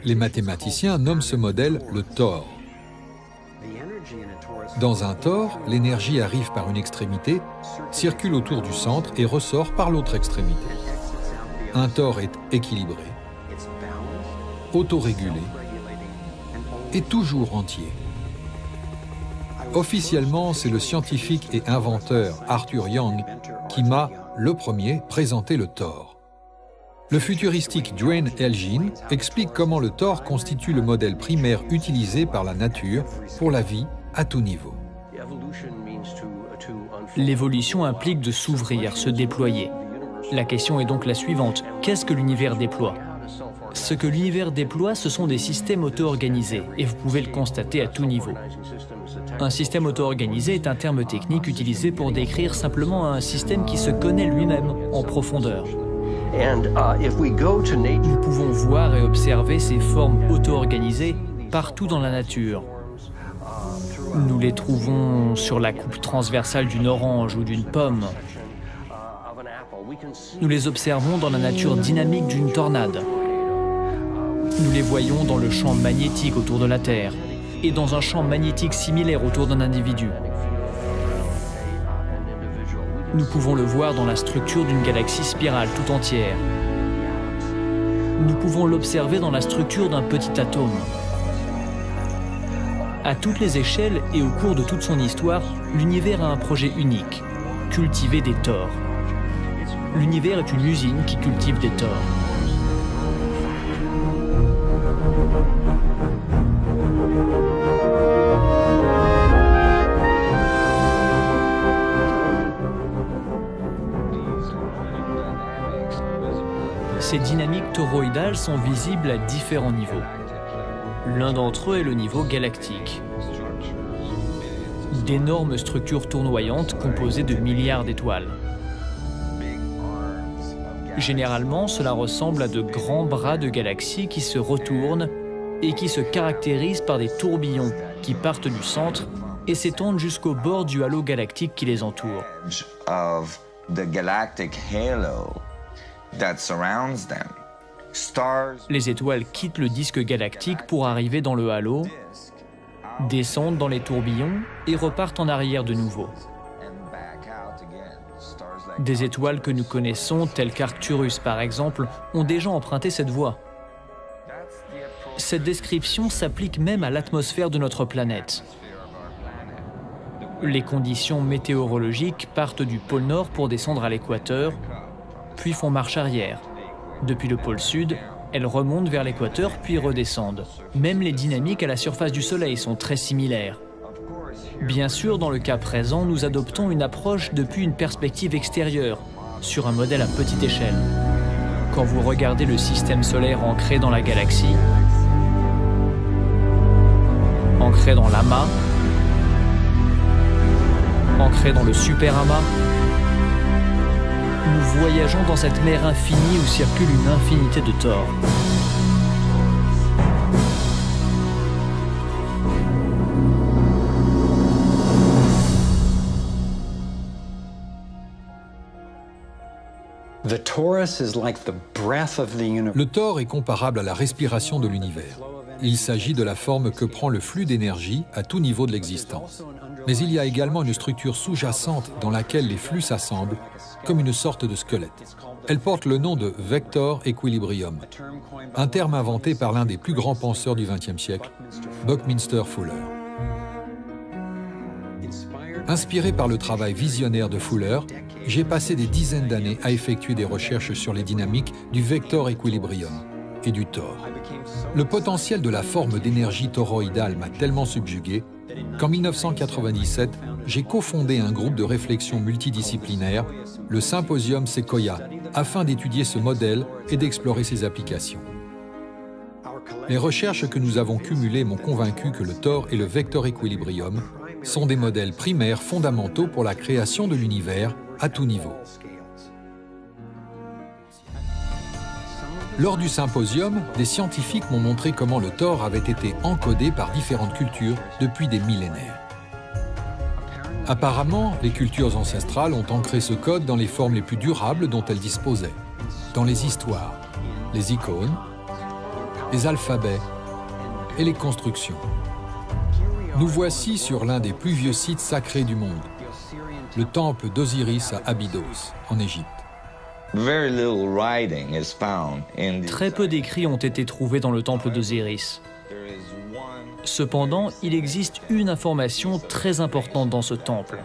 Les mathématiciens nomment ce modèle le tor. Dans un tor, l'énergie arrive par une extrémité, circule autour du centre et ressort par l'autre extrémité. Un tor est équilibré, autorégulé et toujours entier. Officiellement, c'est le scientifique et inventeur Arthur Young qui m'a, le premier, présenté le tor. Le futuristique Duane Elgin explique comment le tor constitue le modèle primaire utilisé par la nature pour la vie à tout niveau. L'évolution implique de s'ouvrir, se déployer. La question est donc la suivante. Qu'est-ce que l'univers déploie? Ce que l'univers déploie, ce sont des systèmes auto-organisés, et vous pouvez le constater à tout niveau. Un système auto-organisé est un terme technique utilisé pour décrire simplement un système qui se connaît lui-même en profondeur. Nous pouvons voir et observer ces formes auto-organisées partout dans la nature. Nous les trouvons sur la coupe transversale d'une orange ou d'une pomme. Nous les observons dans la nature dynamique d'une tornade. Nous les voyons dans le champ magnétique autour de la Terre et dans un champ magnétique similaire autour d'un individu. Nous pouvons le voir dans la structure d'une galaxie spirale tout entière. Nous pouvons l'observer dans la structure d'un petit atome. À toutes les échelles et au cours de toute son histoire, l'univers a un projet unique, cultiver des tors. L'univers est une usine qui cultive des tors. Ces dynamiques toroïdales sont visibles à différents niveaux. L'un d'entre eux est le niveau galactique. D'énormes structures tournoyantes composées de milliards d'étoiles. Généralement, cela ressemble à de grands bras de galaxies qui se retournent et qui se caractérisent par des tourbillons qui partent du centre et s'étendent jusqu'au bord du halo galactique qui les entoure. Les étoiles quittent le disque galactique pour arriver dans le halo, descendent dans les tourbillons et repartent en arrière de nouveau. Des étoiles que nous connaissons, telles qu'Arcturus par exemple, ont déjà emprunté cette voie. Cette description s'applique même à l'atmosphère de notre planète. Les conditions météorologiques partent du pôle Nord pour descendre à l'équateur, puis font marche arrière. Depuis le pôle Sud, elles remontent vers l'équateur puis redescendent. Même les dynamiques à la surface du Soleil sont très similaires. Bien sûr, dans le cas présent, nous adoptons une approche depuis une perspective extérieure, sur un modèle à petite échelle. Quand vous regardez le système solaire ancré dans la galaxie, ancré dans l'amas, ancré dans le superamas, nous voyageons dans cette mer infinie où circule une infinité de tors. Le tor est comparable à la respiration de l'univers. Il s'agit de la forme que prend le flux d'énergie à tout niveau de l'existence. Mais il y a également une structure sous-jacente dans laquelle les flux s'assemblent, comme une sorte de squelette. Elle porte le nom de vector equilibrium, un terme inventé par l'un des plus grands penseurs du XXe siècle, Buckminster Fuller. Inspiré par le travail visionnaire de Fuller, j'ai passé des dizaines d'années à effectuer des recherches sur les dynamiques du vector equilibrium et du tor. Le potentiel de la forme d'énergie toroïdale m'a tellement subjugué qu'en 1997, j'ai cofondé un groupe de réflexion multidisciplinaire, le Symposium Sequoia, afin d'étudier ce modèle et d'explorer ses applications. Les recherches que nous avons cumulées m'ont convaincu que le tor et le vector equilibrium sont des modèles primaires fondamentaux pour la création de l'univers à tout niveau. Lors du symposium, des scientifiques m'ont montré comment le tor avait été encodé par différentes cultures depuis des millénaires. Apparemment, les cultures ancestrales ont ancré ce code dans les formes les plus durables dont elles disposaient, dans les histoires, les icônes, les alphabets et les constructions. Nous voici sur l'un des plus vieux sites sacrés du monde, le temple d'Osiris à Abydos, en Égypte. Très peu d'écrits ont été trouvés dans le temple d'Osiris. Cependant, il existe une information très importante dans ce temple,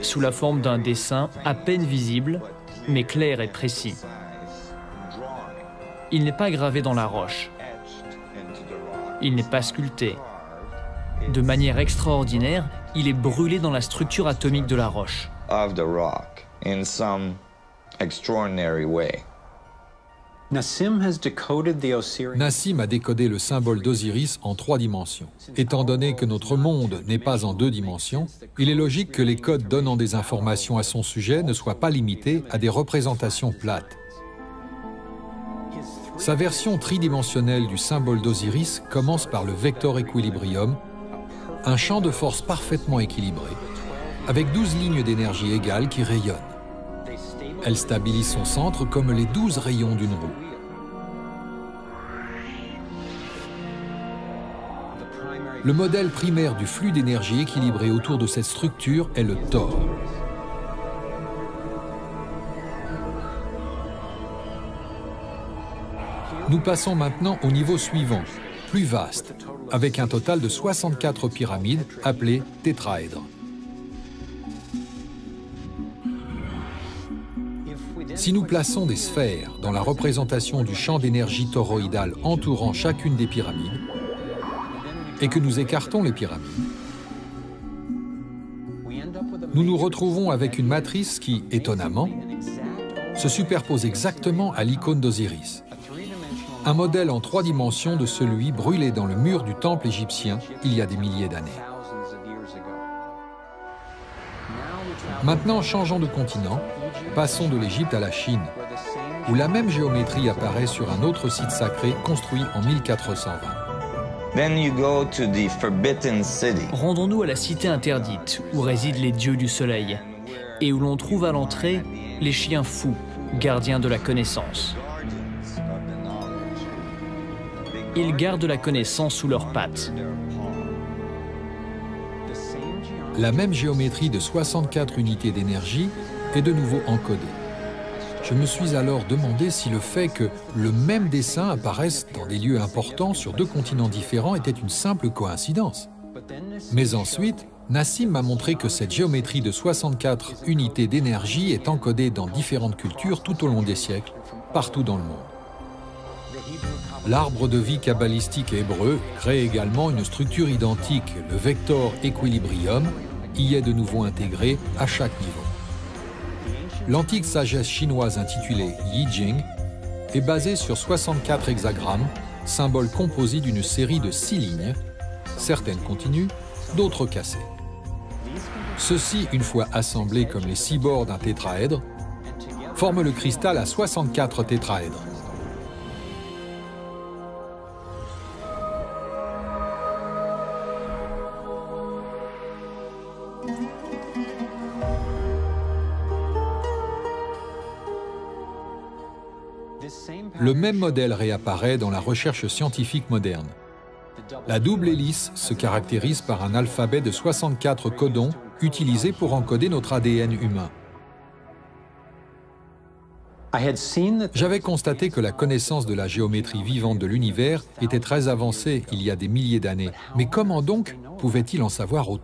sous la forme d'un dessin à peine visible, mais clair et précis. Il n'est pas gravé dans la roche. Il n'est pas sculpté. De manière extraordinaire, il est brûlé dans la structure atomique de la roche. Nassim a décodé le symbole d'Osiris en 3 dimensions. Étant donné que notre monde n'est pas en 2 dimensions, il est logique que les codes donnant des informations à son sujet ne soient pas limités à des représentations plates. Sa version tridimensionnelle du symbole d'Osiris commence par le vector equilibrium, un champ de force parfaitement équilibré, avec 12 lignes d'énergie égales qui rayonnent. Elle stabilise son centre comme les 12 rayons d'une roue. Le modèle primaire du flux d'énergie équilibré autour de cette structure est le Thor. Nous passons maintenant au niveau suivant, plus vaste, avec un total de 64 pyramides appelées tétraèdres. Si nous plaçons des sphères dans la représentation du champ d'énergie toroïdal entourant chacune des pyramides et que nous écartons les pyramides, nous nous retrouvons avec une matrice qui, étonnamment, se superpose exactement à l'icône d'Osiris. Un modèle en 3 dimensions de celui brûlé dans le mur du temple égyptien il y a des milliers d'années. Maintenant, changeons de continent, passons de l'Égypte à la Chine, où la même géométrie apparaît sur un autre site sacré construit en 1420. Rendons-nous à la cité interdite, où résident les dieux du soleil, et où l'on trouve à l'entrée les chiens fous, gardiens de la connaissance. Ils gardent la connaissance sous leurs pattes. La même géométrie de 64 unités d'énergie est de nouveau encodée. Je me suis alors demandé si le fait que le même dessin apparaisse dans des lieux importants sur 2 continents différents était une simple coïncidence. Mais ensuite, Nassim m'a montré que cette géométrie de 64 unités d'énergie est encodée dans différentes cultures tout au long des siècles, partout dans le monde. L'arbre de vie kabbalistique hébreu crée également une structure identique, le vector equilibrium, y est de nouveau intégré à chaque niveau. L'antique sagesse chinoise intitulée Yi Jing est basée sur 64 hexagrammes, symboles composés d'une série de 6 lignes, certaines continues, d'autres cassées. Ceux-ci, une fois assemblés comme les 6 bords d'un tétraèdre, forment le cristal à 64 tétraèdres. Le même modèle réapparaît dans la recherche scientifique moderne. La double hélice se caractérise par un alphabet de 64 codons utilisés pour encoder notre ADN humain. J'avais constaté que la connaissance de la géométrie vivante de l'univers était très avancée il y a des milliers d'années. Mais comment donc pouvait-il en savoir autant ?